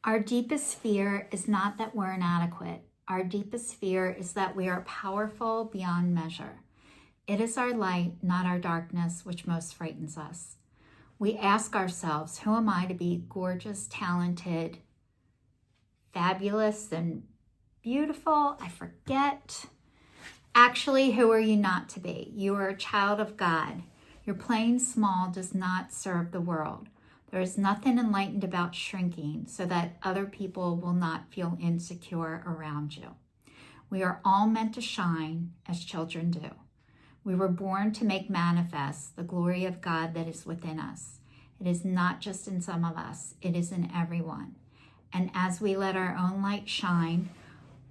Our deepest fear is not that we're inadequate. Our deepest fear is that we are powerful beyond measure. It is our light, not our darkness, which most frightens us. We ask ourselves, who am I to be gorgeous, talented, fabulous, and beautiful? I forget. Actually, who are you not to be? You are a child of God. Your playing small does not serve the world. There is nothing enlightened about shrinking so that other people will not feel insecure around you. We are all meant to shine as children do. We were born to make manifest the glory of God that is within us. It is not just in some of us, it is in everyone. And as we let our own light shine,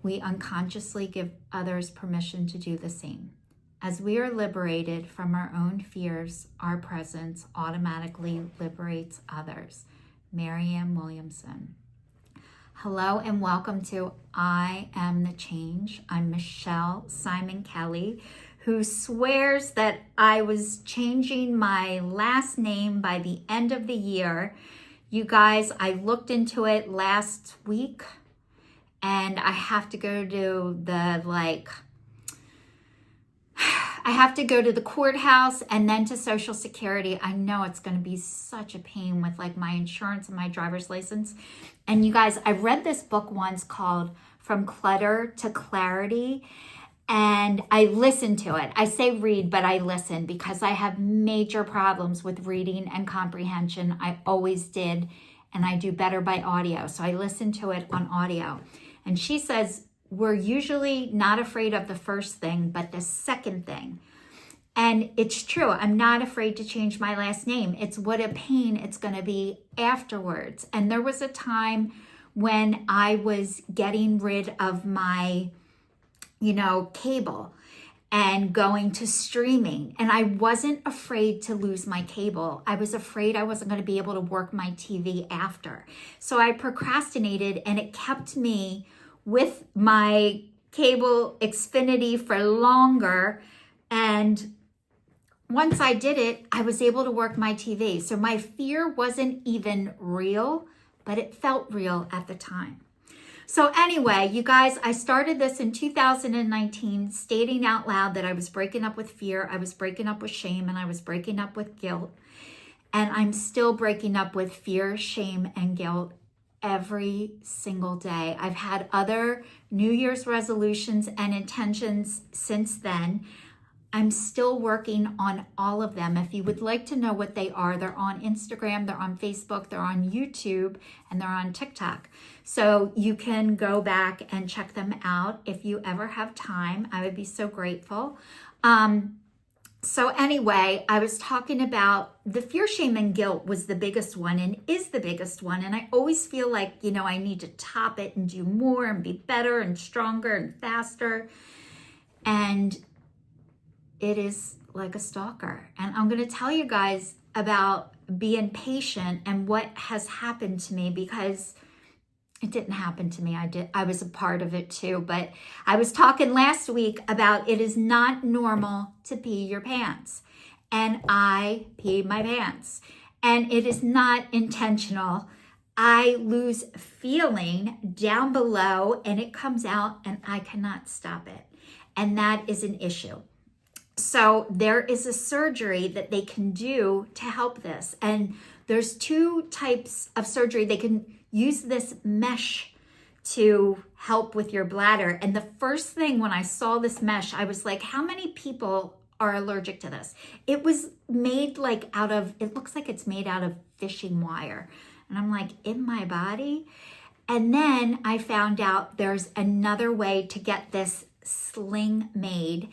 we unconsciously give others permission to do the same. As we are liberated from our own fears, our presence automatically liberates others. Marianne Williamson. Hello and welcome to I Am the Change. I'm Michelle Simon Kelly, who swears that I was changing my last name by the end of the year. You guys, I looked into it last week and I have to go to the courthouse and then to Social Security. I know it's going to be such a pain with my insurance and my driver's license. And you guys, I read this book once called From Clutter to Clarity, and I listened to it. I say read, but I listen because I have major problems with reading and comprehension. I always did, and I do better by audio. So I listened to it on audio. And she says, we're usually not afraid of the first thing, but the second thing. And it's true. I'm not afraid to change my last name. It's what a pain it's going to be afterwards. And there was a time when I was getting rid of my, cable and going to streaming. And I wasn't afraid to lose my cable. I was afraid I wasn't going to be able to work my TV after. So I procrastinated, and it kept me with my cable Xfinity for longer. And once I did it, I was able to work my TV. So my fear wasn't even real, but it felt real at the time. So anyway, you guys, I started this in 2019, stating out loud that I was breaking up with fear, I was breaking up with shame, and I was breaking up with guilt. And I'm still breaking up with fear, shame, and guilt every single day. I've had other New Year's resolutions and intentions since then. I'm still working on all of them. If you would like to know what they are, they're on Instagram, they're on Facebook, they're on YouTube, and they're on TikTok. So you can go back and check them out if you ever have time. I would be so grateful. So anyway, I was talking about the fear, shame, and guilt was the biggest one and is the biggest one. And I always feel like, I need to top it and do more and be better and stronger and faster. And it is like a stalker. And I'm going to tell you guys about being patient and what has happened to me, because it didn't happen to me. I was a part of it too. But I was talking last week about it is not normal to pee your pants. And I pee my pants. And it is not intentional. I lose feeling down below and it comes out and I cannot stop it. And that is an issue. So there is a surgery that they can do to help this. And there's two types of surgery. They can use this mesh to help with your bladder. And the first thing when I saw this mesh, I was like, how many people are allergic to this? It was made it looks like it's made out of fishing wire. And I'm like, in my body? And then I found out there's another way to get this sling made.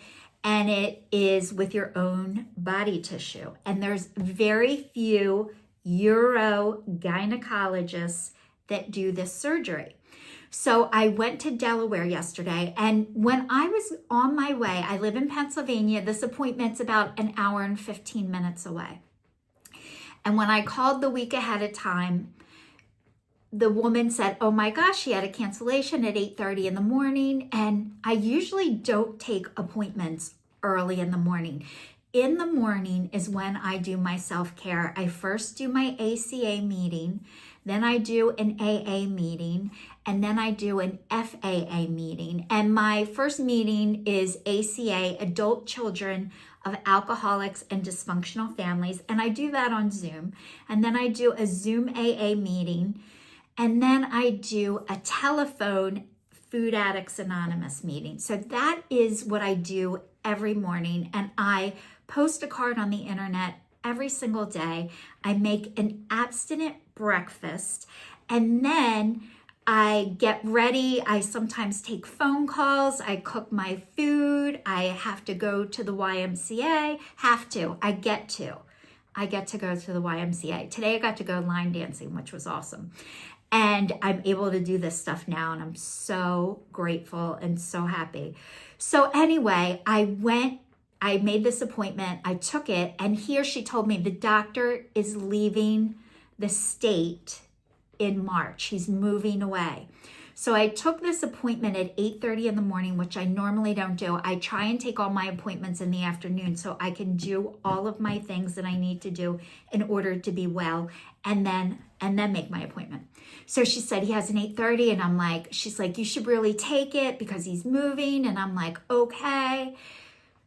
And it is with your own body tissue. And there's very few urogynecologists that do this surgery. So I went to Delaware yesterday, and when I was on my way, I live in Pennsylvania, this appointment's about an hour and 15 minutes away. And when I called the week ahead of time, the woman said, oh my gosh, she had a cancellation at 8:30 in the morning. And I usually don't take appointments early in the morning. In the morning is when I do my self-care. I first do my ACA meeting. then I do an AA meeting, and then I do an FAA meeting. And my first meeting is ACA, Adult Children of Alcoholics and Dysfunctional Families, and I do that on Zoom. And then I do a Zoom AA meeting, and then I do a telephone Food Addicts Anonymous meeting. So that is what I do every morning, and I post a card on the internet every single day. I make an abstinent breakfast, and then I get ready. I sometimes take phone calls. I cook my food. I have to go to the YMCA. I get to go to the YMCA. Today I got to go line dancing, which was awesome. And I'm able to do this stuff now, and I'm so grateful and so happy. So anyway, I made this appointment, I took it, and here she told me the doctor is leaving the state in March. He's moving away. So I took this appointment at 8:30 in the morning, which I normally don't do. I try and take all my appointments in the afternoon so I can do all of my things that I need to do in order to be well, and then make my appointment. So she said he has an 8:30, and she's like, you should really take it because he's moving. And I'm like, okay.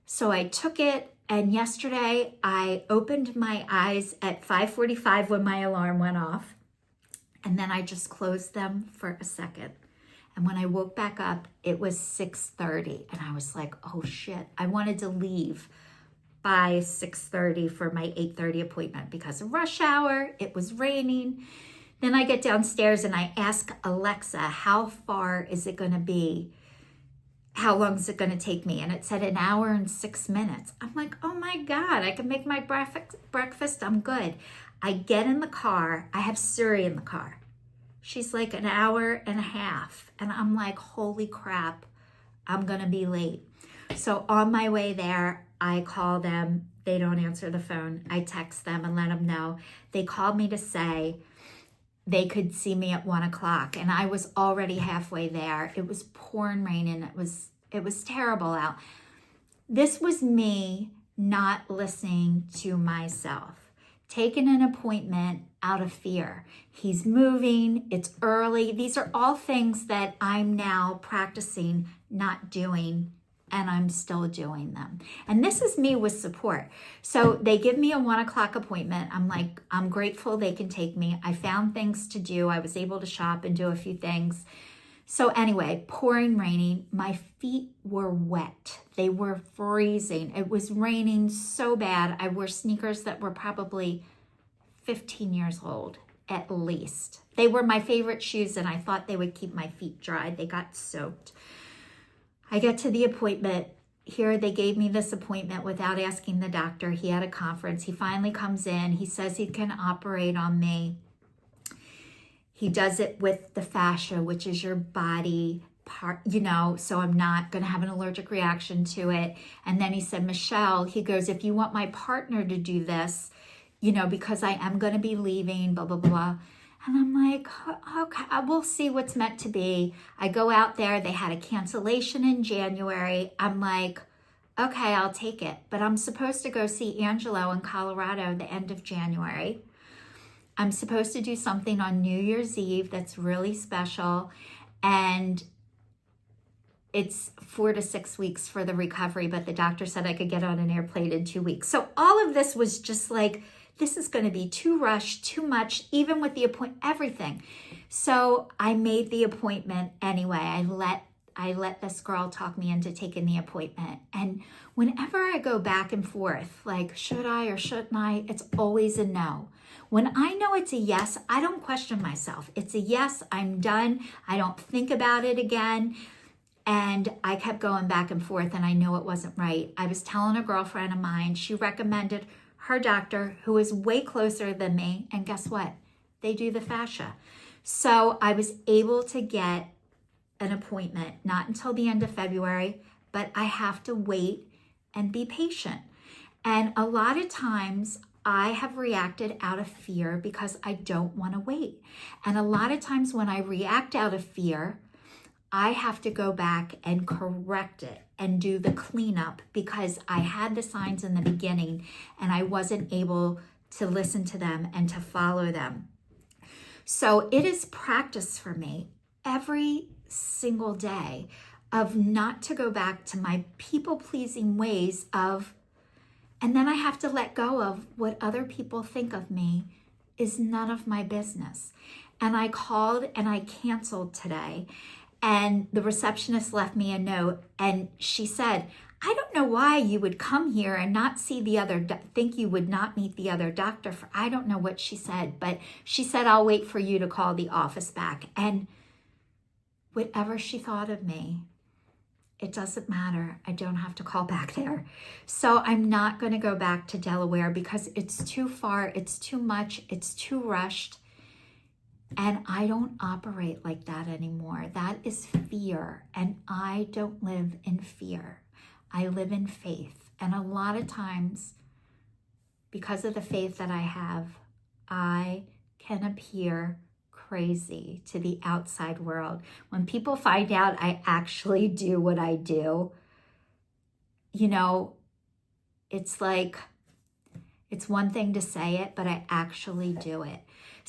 So I took it, and yesterday I opened my eyes at 5:45 when my alarm went off, and then I just closed them for a second. And when I woke back up, it was 6:30, and I was like, oh shit. I wanted to leave by 6:30 for my 8:30 appointment because of rush hour. It was raining. Then I get downstairs and I ask Alexa, how far is it going to be? How long is it going to take me? And it said 1 hour and 6 minutes. I'm like, oh my God, I can make my breakfast. I'm good. I get in the car. I have Siri in the car. She's like 1.5 hours. And I'm like, holy crap, I'm going to be late. So on my way there, I call them. They don't answer the phone. I text them and let them know. They called me to say they could see me at 1 o'clock, and I was already halfway there. It was pouring rain, and it was terrible out. This was me not listening to myself, taking an appointment out of fear. He's moving, it's early. These are all things that I'm now practicing not doing, and I'm still doing them. And this is me with support. So they give me a 1 o'clock appointment. I'm like, I'm grateful they can take me. I found things to do. I was able to shop and do a few things. So anyway, pouring, raining, my feet were wet. They were freezing. It was raining so bad. I wore sneakers that were probably 15 years old at least. They were my favorite shoes, and I thought they would keep my feet dry. They got soaked. I get to the appointment. Here they gave me this appointment without asking the doctor. He had a conference. He finally comes in. He says he can operate on me. He does it with the fascia, which is your body part, so I'm not going to have an allergic reaction to it. And then he said, Michelle, he goes, if you want my partner to do this, because I am going to be leaving, blah, blah, blah. And I'm like, okay, we'll see what's meant to be. I go out there. They had a cancellation in January. I'm like, okay, I'll take it. But I'm supposed to go see Angelo in Colorado the end of January. I'm supposed to do something on New Year's Eve that's really special. And it's 4 to 6 weeks for the recovery. But the doctor said I could get on an airplane in 2 weeks. So all of this was just like, this is going to be too rushed, too much, even with the appointment, everything. So I made the appointment anyway. I let this girl talk me into taking the appointment. And whenever I go back and forth, like, should I or shouldn't I? It's always a no. When I know it's a yes, I don't question myself. It's a yes, I'm done. I don't think about it again. And I kept going back and forth, and I knew it wasn't right. I was telling a girlfriend of mine, she recommended her doctor, who is way closer than me, and guess what? They do the fascia. So I was able to get an appointment, not until the end of February, but I have to wait and be patient. And a lot of times I have reacted out of fear because I don't want to wait. And a lot of times when I react out of fear, I have to go back and correct it and do the cleanup because I had the signs in the beginning and I wasn't able to listen to them and to follow them. So it is practice for me every single day of not to go back to my people-pleasing ways of, and then I have to let go of what other people think of me is none of my business. And I called and I canceled today. And the receptionist left me a note and she said, I don't know why you would come here and not see the other, think you would not meet the other doctor. I don't know what she said, but she said, I'll wait for you to call the office back. And whatever she thought of me, it doesn't matter. I don't have to call back there. So I'm not going to go back to Delaware because it's too far. It's too much. It's too rushed. And I don't operate like that anymore. That is fear. And I don't live in fear. I live in faith. And a lot of times, because of the faith that I have, I can appear crazy to the outside world. When people find out I actually do what I do, you know, it's like, it's one thing to say it, but I actually do it.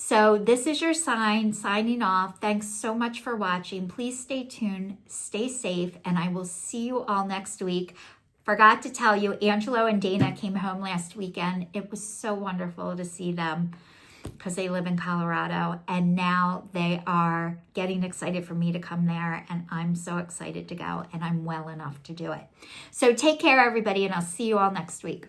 So this is your sign, signing off. Thanks so much for watching. Please stay tuned, stay safe, and I will see you all next week. Forgot to tell you, Angelo and Dana came home last weekend. It was so wonderful to see them because they live in Colorado, and now they are getting excited for me to come there, and I'm so excited to go, and I'm well enough to do it. So take care, everybody, and I'll see you all next week.